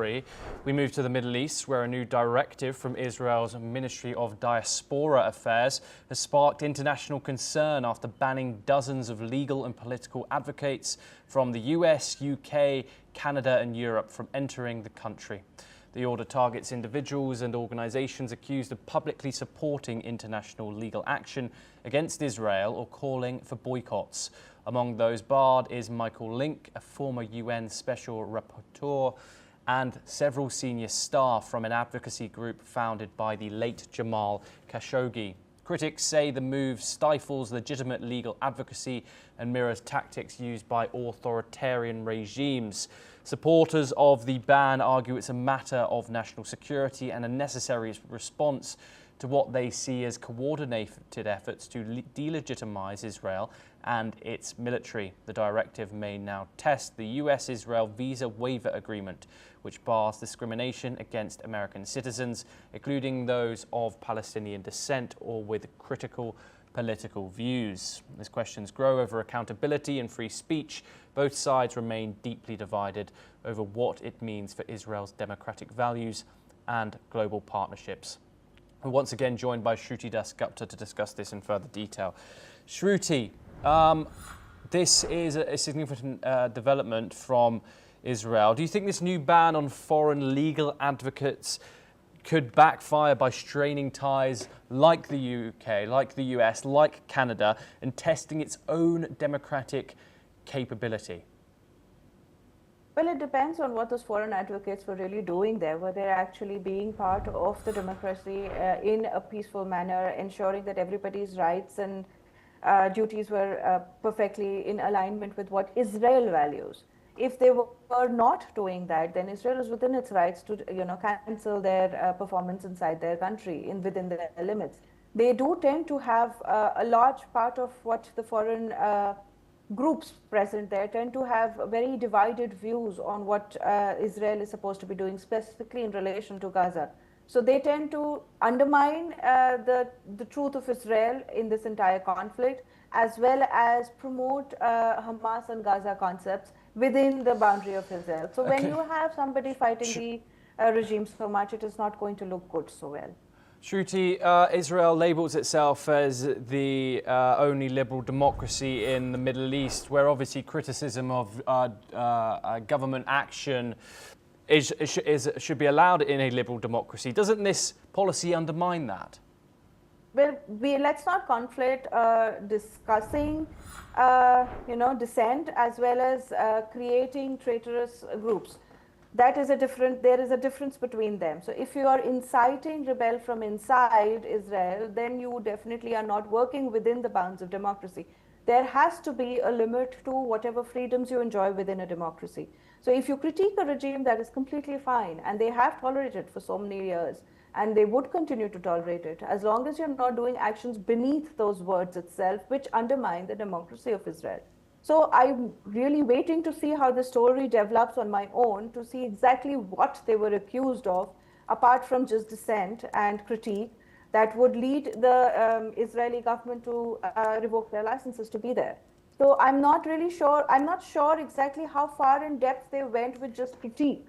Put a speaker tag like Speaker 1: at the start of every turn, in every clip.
Speaker 1: story. We move to the Middle East, where a new directive from Israel's Ministry of Diaspora Affairs has sparked international concern after banning dozens of legal and political advocates from the US, UK, Canada and Europe from entering the country. The order targets individuals and organisations accused of publicly supporting international legal action against Israel or calling for boycotts. Among those barred is Michael Lynk, a former UN Special Rapporteur, and several senior staff from an advocacy group founded by the late Jamal Khashoggi. Critics say the move stifles legitimate legal advocacy and mirrors tactics used by authoritarian regimes. Supporters of the ban argue it's a matter of national security and a necessary response to what they see as coordinated efforts to delegitimize Israel and its military. The directive may now test the US-Israel visa waiver agreement, which bars discrimination against American citizens, including those of Palestinian descent or with critical political views. As questions grow over accountability and free speech, both sides remain deeply divided over what it means for Israel's democratic values and global partnerships. We're once again joined by Shruti Dasgupta to discuss this in further detail. Shruti, this is a significant development from Israel. Do you think this new ban on foreign legal advocates could backfire by straining ties like the UK, like the US, like Canada, and testing its own democratic capability?
Speaker 2: Well, it depends on what those foreign advocates were really doing there. Were they actually being part of the democracy in a peaceful manner, ensuring that everybody's rights and duties were perfectly in alignment with what Israel values? If they were not doing that, then Israel is within its rights to, cancel their performance inside their country within their limits. They do tend to have a large part of what the foreign groups present there tend to have very divided views on what Israel is supposed to be doing, specifically in relation to Gaza. So they tend to undermine the truth of Israel in this entire conflict, as well as promote Hamas and Gaza concepts within the boundary of Israel. So when you have somebody fighting the regime so much, it is not going to look good so well.
Speaker 1: Shruti, Israel labels itself as the only liberal democracy in the Middle East, where obviously criticism of government action should be allowed in a liberal democracy. Doesn't this policy undermine that?
Speaker 2: Well, let's not conflate discussing, dissent as well as creating traitorous groups. There is a difference between them. So if you are inciting rebel from inside Israel, then you definitely are not working within the bounds of democracy. There has to be a limit to whatever freedoms you enjoy within a democracy. So if you critique a regime, that is completely fine, and they have tolerated it for so many years, and they would continue to tolerate it, as long as you're not doing actions beneath those words itself, which undermine the democracy of Israel. So I'm really waiting to see how the story develops on my own, to see exactly what they were accused of, apart from just dissent and critique, that would lead the Israeli government to revoke their licenses to be there. So I'm not really sure, I'm not sure exactly how far in depth they went with just critique.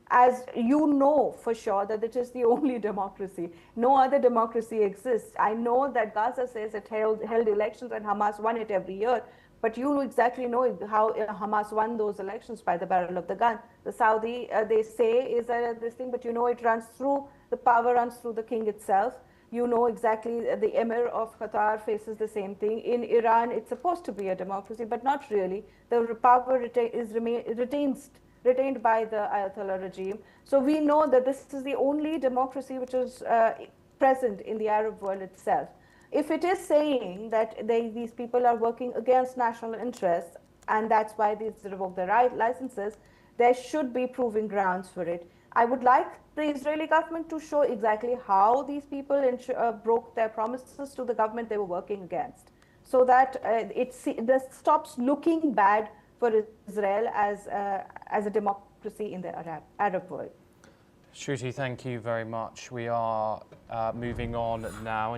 Speaker 2: As you know for sure that it is the only democracy. No other democracy exists. I know that Gaza says it held elections and Hamas won it every year. But you exactly know how Hamas won those elections, by the barrel of the gun. The Saudi, they say, is this thing, but it runs through, the power runs through the king itself. You know exactly the emir of Qatar faces the same thing. In Iran, it's supposed to be a democracy, but not really. The power is retained by the Ayatollah regime. So we know that this is the only democracy which is present in the Arab world itself. If it is saying that these people are working against national interests, and that's why they revoke their licenses, there should be proving grounds for it. I would like the Israeli government to show exactly how these people broke their promises to the government they were working against, so that this stops looking bad for Israel as a democracy in the Arab world.
Speaker 1: Shruti, thank you very much. We are moving on now.